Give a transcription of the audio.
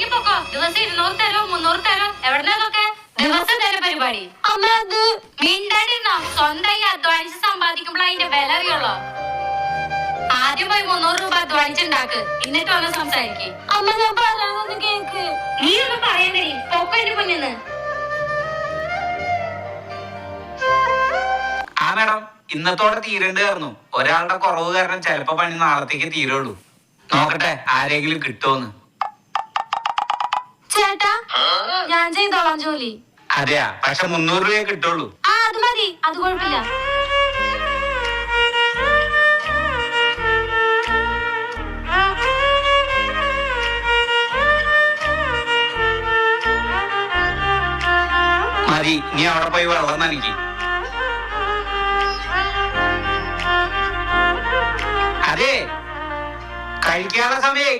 ഇറങ്ങിപ്പോക്കോ. ദിവസം 200 തരോ 300 തരോ എവിടെന്നൊക്കെ ദിവസം തരം പരിപാടി. അമ്മ അത് മിണ്ടാണ്ടിരുന്നോ. സ്വന്തമായി അധ്വാനിച്ച് സമ്പാദിക്കുമ്പോൾ അതിന്റെ വില അറിയുള്ളോ. ആദ്യം പോയി 300 രൂപ അധ്വാനിച്ചുണ്ടാക്ക്, എന്നിട്ട് വന്ന് സംസാരിക്കേ. അമ്മ ഞാൻ പറയാനൊന്ന് കേക്ക്. നീ ഒന്നും പറയണ്ടേ, പൊക്കോ എന്റെ മുന്നിന്ന്. ആ മേഡം, ഇന്നത്തോടെ തീരേണ്ടായിരുന്നു. ഒരാളുടെ കുറവ് കാരണം ചിലപ്പോ പണി നാളത്തേക്ക് തീരുള്ളൂ. നോക്കട്ടെ ആരെങ്കിലും കിട്ടുമോന്ന്. ചേട്ടാ ഞാൻ ചെയ്തോളാം ജോലി. അതെയാ, പക്ഷെ 300 രൂപയെ കിട്ടുള്ളൂ. ആ അത് മതി, അത് കുഴപ്പമില്ല. മതി, നീ അവിടെ പോയി വെള്ളം നനയ്ക്ക്. അതെ, കഴിക്കാനുള്ള സമയമായി.